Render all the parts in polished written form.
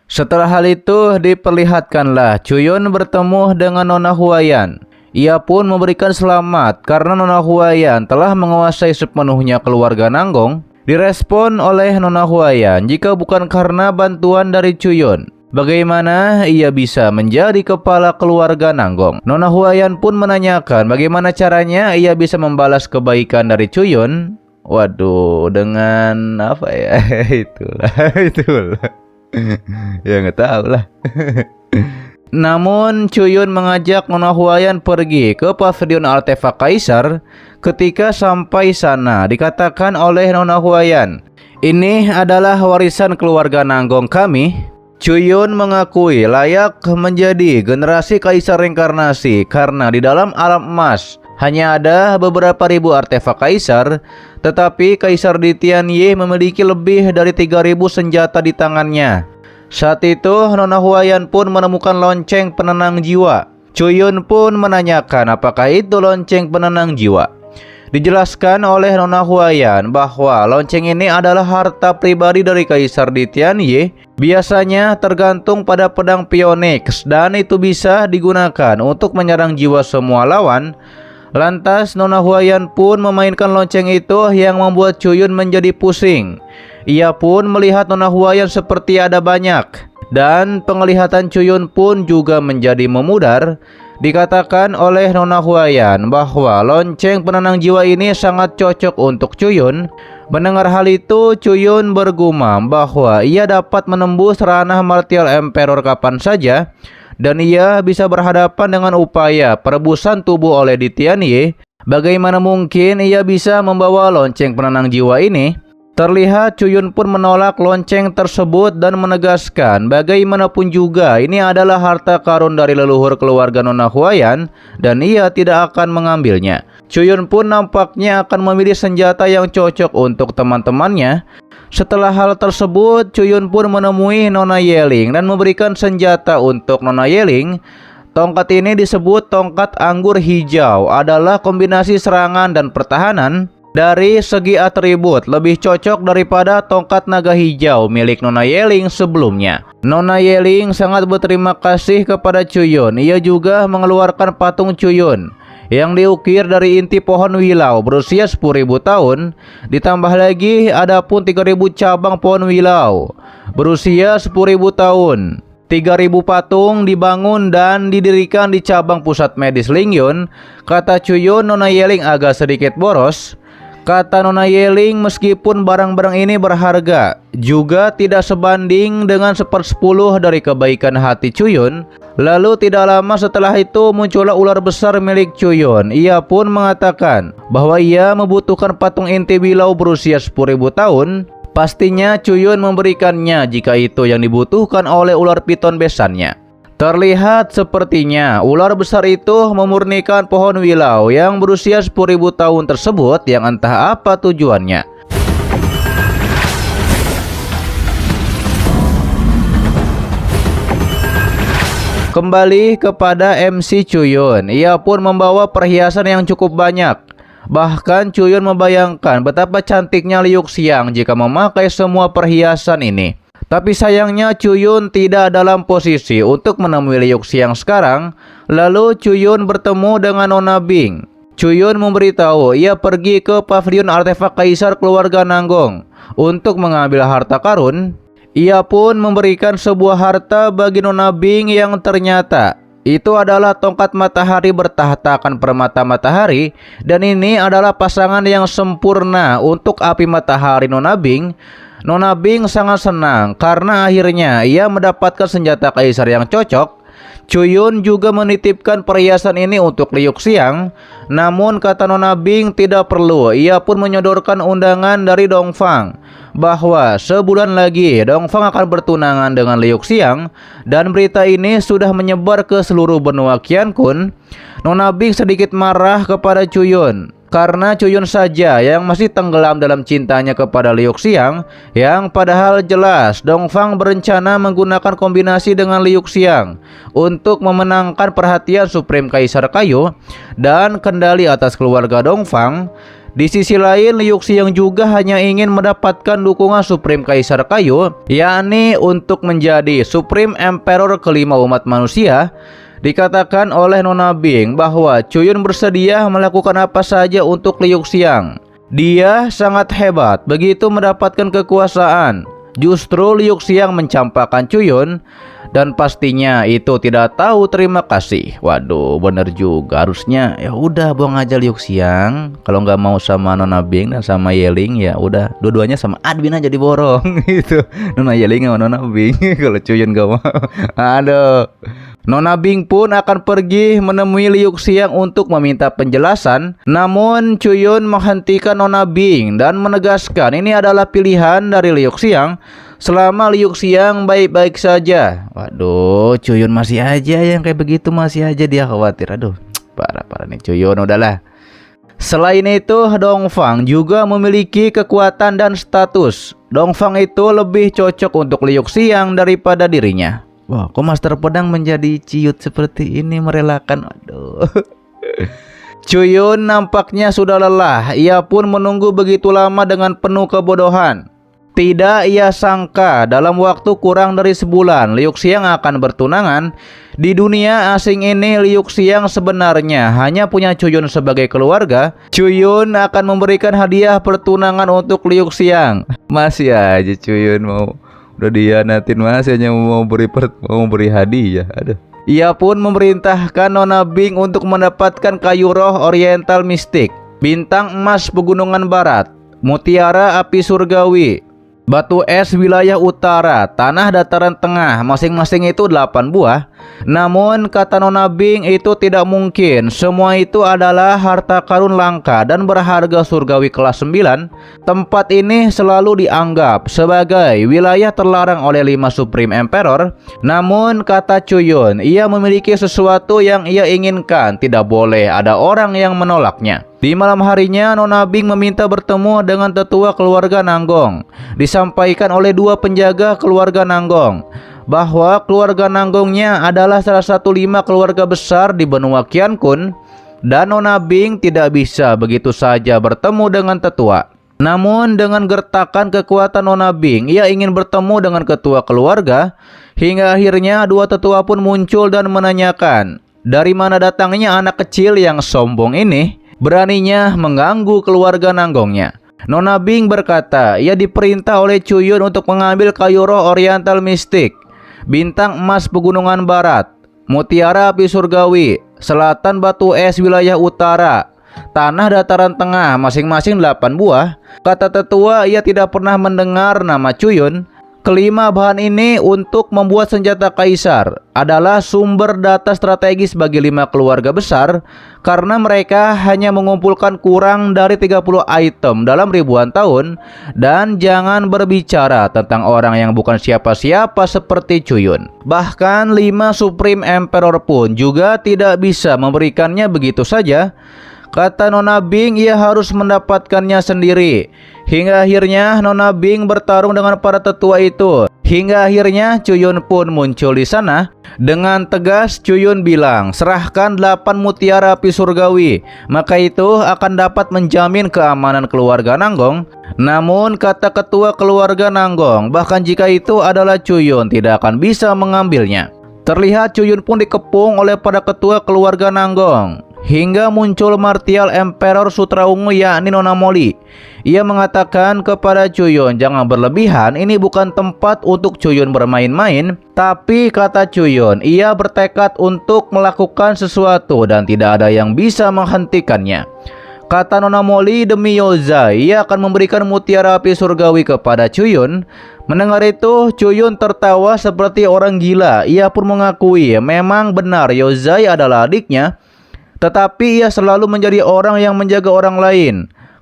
Setelah hal itu diperlihatkanlah Cuyun bertemu dengan Nona Huayan. Ia pun memberikan selamat karena Nona Huayan telah menguasai sepenuhnya keluarga Nanggong. Direspon oleh Nona Huayan, jika bukan karena bantuan dari Cuyun, bagaimana ia bisa menjadi kepala keluarga Nanggong? Nona Huayan pun menanyakan bagaimana caranya ia bisa membalas kebaikan dari Cuyun. Waduh, dengan apa ya? itulah. Ya nggak tahu lah. Namun Cuyun mengajak Nona Huayan pergi ke pavilion artefak kaisar. Ketika sampai sana, dikatakan oleh Nona Huayan, "Ini adalah warisan keluarga Nanggong kami." Cuyun mengakui layak menjadi generasi kaisar reinkarnasi karena di dalam alam emas hanya ada beberapa ribu artefak kaisar, tetapi Kaisar di Tianye memiliki lebih dari 3.000 senjata di tangannya. Saat itu Nona Huayan pun menemukan lonceng penenang jiwa. Cuyun pun menanyakan apakah itu lonceng penenang jiwa. Dijelaskan oleh Nona Huayan bahwa lonceng ini adalah harta pribadi dari Kaisar di Tianye. Biasanya tergantung pada pedang Phoenix dan itu bisa digunakan untuk menyerang jiwa semua lawan. Lantas Nona Huayan pun memainkan lonceng itu yang membuat Cuyun menjadi pusing. Ia pun melihat Nona Huayan seperti ada banyak, dan penglihatan Cuyun pun juga menjadi memudar. Dikatakan oleh Nona Huayan bahwa lonceng penenang jiwa ini sangat cocok untuk Cuyun. Mendengar hal itu, Cuyun bergumam bahwa ia dapat menembus ranah Martial Emperor kapan saja, dan ia bisa berhadapan dengan upaya perebusan tubuh oleh di Tianye. Bagaimana mungkin ia bisa membawa lonceng penenang jiwa ini? Terlihat Cuyun pun menolak lonceng tersebut dan menegaskan bagaimanapun juga ini adalah harta karun dari leluhur keluarga Nona Huayan dan ia tidak akan mengambilnya. Cuyun pun nampaknya akan memilih senjata yang cocok untuk teman-temannya. Setelah hal tersebut, Cuyun pun menemui Nona Yeling dan memberikan senjata untuk Nona Yeling. Tongkat ini disebut tongkat anggur hijau, adalah kombinasi serangan dan pertahanan. Dari segi atribut lebih cocok daripada tongkat naga hijau milik Nona Yeling sebelumnya. Nona Yeling sangat berterima kasih kepada Cuyun. Ia juga mengeluarkan patung Cuyun yang diukir dari inti pohon wilau berusia 10.000 tahun. Ditambah lagi ada pun 3.000 cabang pohon wilau berusia 10.000 tahun. 3.000 patung dibangun dan didirikan di cabang pusat medis Lingyun. Kata Cuyun, Nona Yeling agak sedikit boros. Kata Nona Yeling, meskipun barang-barang ini berharga, juga tidak sebanding dengan 1/10 dari kebaikan hati Cuyun. Lalu tidak lama setelah itu muncullah ular besar milik Cuyun. Ia pun mengatakan bahwa ia membutuhkan patung inti wilau berusia 10.000 tahun. Pastinya Cuyun memberikannya jika itu yang dibutuhkan oleh ular piton besannya. Terlihat sepertinya ular besar itu memurnikan pohon wilau yang berusia 10.000 tahun tersebut yang entah apa tujuannya. Kembali kepada MC Cuyun, ia pun membawa perhiasan yang cukup banyak. Bahkan Cuyun membayangkan betapa cantiknya Liu Xiang jika memakai semua perhiasan ini. Tapi sayangnya Cuyun tidak dalam posisi untuk menemui Liu Xiang sekarang. Lalu Cuyun bertemu dengan Nona Bing. Cuyun memberitahu ia pergi ke pavilion artefak kaisar keluarga Nanggong untuk mengambil harta karun. Ia pun memberikan sebuah harta bagi Nona Bing yang ternyata itu adalah tongkat matahari bertahtakan permata matahari. Dan ini adalah pasangan yang sempurna untuk api matahari Nona Bing. Nona Bing sangat senang karena akhirnya ia mendapatkan senjata kaisar yang cocok. Cuyun juga menitipkan perhiasan ini untuk Liu Xiang. Namun kata Nona Bing tidak perlu. Ia pun menyodorkan undangan dari Dongfang bahwa sebulan lagi Dongfang akan bertunangan dengan Liu Xiang. Dan berita ini sudah menyebar ke seluruh benua Qiankun. Nona Bing sedikit marah kepada Cuyun karena Cuyun saja yang masih tenggelam dalam cintanya kepada Liu Xiang, yang padahal jelas Dongfang berencana menggunakan kombinasi dengan Liu Xiang untuk memenangkan perhatian Supreme Kaisar Kayu dan kendali atas keluarga Dongfang. Di sisi lain, Liu Xiang juga hanya ingin mendapatkan dukungan Supreme Kaisar Kayu, yakni untuk menjadi Supreme Emperor kelima umat manusia. Dikatakan oleh Nona Bing bahwa Chuyun bersedia melakukan apa saja untuk Liu Xiang. Dia sangat hebat begitu mendapatkan kekuasaan. Justru Liu Xiang mencampakkan Chuyun dan pastinya itu tidak tahu terima kasih. Waduh, bener juga. Harusnya ya udah buang aja Liu Xiang. Kalau nggak mau sama Nona Bing dan sama Yeling, ya udah dua-duanya sama admin aja diborong gitu. Nona Yeling sama Nona Bing kalau Chuyun nggak mau. Aduh. Nona Bing pun akan pergi menemui Liu Xiang untuk meminta penjelasan. Namun Chuyun menghentikan Nona Bing dan menegaskan ini adalah pilihan dari Liu Xiang selama Liu Xiang baik-baik saja. Waduh, Chuyun masih aja yang kayak begitu, masih aja dia khawatir. Aduh, parah-parah nih Chuyun, udahlah. Selain itu, Dongfang juga memiliki kekuatan dan status. Dongfang itu lebih cocok untuk Liu Xiang daripada dirinya. Wah, kok Master Pedang menjadi ciut seperti ini, merelakan. Aduh. Chuyun nampaknya sudah lelah. Ia pun menunggu begitu lama dengan penuh kebodohan. Tidak ia sangka dalam waktu kurang dari sebulan Liu Xiang akan bertunangan. Di dunia asing ini Liu Xiang sebenarnya hanya punya Chuyun sebagai keluarga. Chuyun akan memberikan hadiah pertunangan untuk Liu Xiang. Masih aja Chuyun mau udah dihianatin, masih hanya mau beri hadiah. Aduh. Ia pun memerintahkan Nona Bing untuk mendapatkan kayu roh oriental mistik, bintang emas pegunungan barat, mutiara api surgawi, batu es wilayah utara, tanah dataran tengah, masing-masing itu 8 buah. Namun kata Nona Bing itu tidak mungkin. Semua itu adalah harta karun langka dan berharga surgawi kelas 9. Tempat ini selalu dianggap sebagai wilayah terlarang oleh 5 Supreme Emperor. Namun kata Chuyun, ia memiliki sesuatu yang ia inginkan. Tidak boleh ada orang yang menolaknya. Di malam harinya, Nona Bing meminta bertemu dengan tetua keluarga Nanggong. Disampaikan oleh 2 penjaga keluarga Nanggong bahwa keluarga Nanggongnya adalah salah satu 5 keluarga besar di benua Qiankun, dan Nona Bing tidak bisa begitu saja bertemu dengan tetua. Namun dengan gertakan kekuatan Nona Bing, ia ingin bertemu dengan ketua keluarga. Hingga akhirnya 2 tetua pun muncul dan menanyakan, dari mana datangnya anak kecil yang sombong ini, beraninya mengganggu keluarga Nanggongnya. Nona Bing berkata, ia diperintah oleh Chuyun untuk mengambil kayu roh oriental mistik, bintang emas pegunungan barat, mutiara api surgawi, selatan batu es wilayah utara, tanah dataran tengah, masing-masing 8 buah. Kata tetua, ia tidak pernah mendengar nama Chuyun. Kelima bahan ini untuk membuat senjata kaisar adalah sumber data strategis bagi 5 keluarga besar, karena mereka hanya mengumpulkan kurang dari 30 item dalam ribuan tahun. Dan jangan berbicara tentang orang yang bukan siapa-siapa seperti Chuyun. Bahkan 5 Supreme Emperor pun juga tidak bisa memberikannya begitu saja. Kata Nona Bing, ia harus mendapatkannya sendiri. Hingga akhirnya Nona Bing bertarung dengan para tetua itu. Hingga akhirnya Chuyun pun muncul di sana. Dengan tegas Chuyun bilang, serahkan 8 mutiara api surgawi, maka itu akan dapat menjamin keamanan keluarga Nanggong. Namun kata ketua keluarga Nanggong, bahkan jika itu adalah Chuyun, tidak akan bisa mengambilnya. Terlihat Chuyun pun dikepung oleh para ketua keluarga Nanggong. Hingga muncul martial Emperor Sutra Ungu, yakni Nona Moli. Ia mengatakan kepada Chuyun, jangan berlebihan, ini bukan tempat untuk Chuyun bermain-main. Tapi kata Chuyun, ia bertekad untuk melakukan sesuatu dan tidak ada yang bisa menghentikannya. Kata Nona Moli, demi Yozai, ia akan memberikan mutiara api surgawi kepada Chuyun. Mendengar itu, Chuyun tertawa seperti orang gila. Ia pun mengakui memang benar Yozai adalah adiknya, tetapi ia selalu menjadi orang yang menjaga orang lain.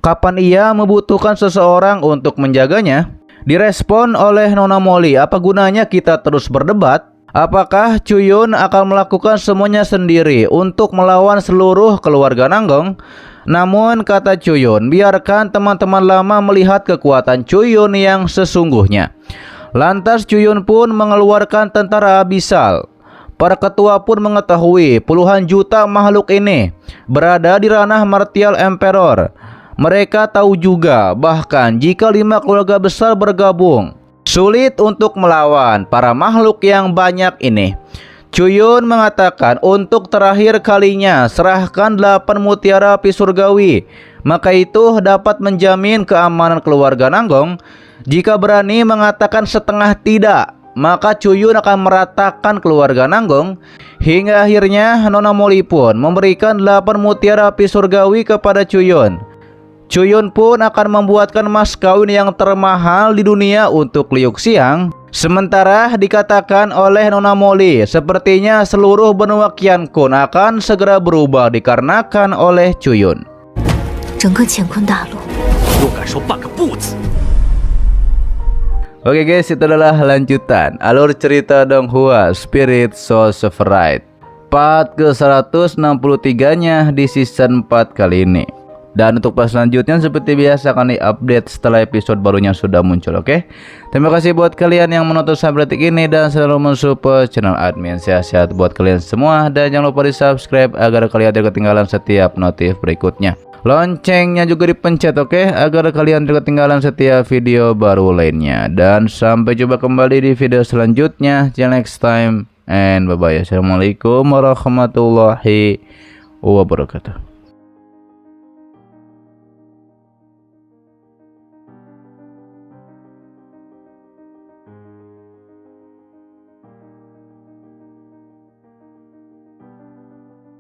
Kapan ia membutuhkan seseorang untuk menjaganya? Direspon oleh Nona Moli, apa gunanya kita terus berdebat? Apakah Chuyun akan melakukan semuanya sendiri untuk melawan seluruh keluarga Nanggong? Namun kata Chuyun, biarkan teman-teman lama melihat kekuatan Chuyun yang sesungguhnya. Lantas Chuyun pun mengeluarkan tentara Abyssal. Para ketua pun mengetahui puluhan juta makhluk ini berada di ranah martial Emperor. Mereka tahu juga bahkan jika 5 keluarga besar bergabung, sulit untuk melawan para makhluk yang banyak ini. Chuyun mengatakan untuk terakhir kalinya serahkan 8 mutiara api surgawi. Maka itu dapat menjamin keamanan keluarga Nanggong. Jika berani mengatakan setengah tidak, maka Chuyun akan meratakan keluarga Nanggong. Hingga akhirnya Nona Moli pun memberikan 8 mutiara api surgawi kepada Chuyun. Chuyun pun akan membuatkan mas kawin yang termahal di dunia untuk Liu Xiang. Sementara dikatakan oleh Nona Moli, sepertinya seluruh benua Qiankun akan segera berubah dikarenakan oleh Chuyun. Oke guys, itu adalah lanjutan alur cerita Donghua Spirit Souls of Right part ke-163-nya di season 4 kali ini. Dan untuk pas selanjutnya seperti biasa akan diupdate setelah episode barunya sudah muncul. Oke, terima kasih buat kalian yang menonton sampai detik ini dan selalu mensupport channel admin. Sehat-sehat buat kalian semua dan jangan lupa di subscribe agar kalian tidak ketinggalan setiap notif berikutnya. Loncengnya juga dipencet, oke, agar kalian tidak ketinggalan setiap video baru lainnya. Dan sampai jumpa kembali di video selanjutnya. Till next time and bye bye. Assalamualaikum warahmatullahi wabarakatuh.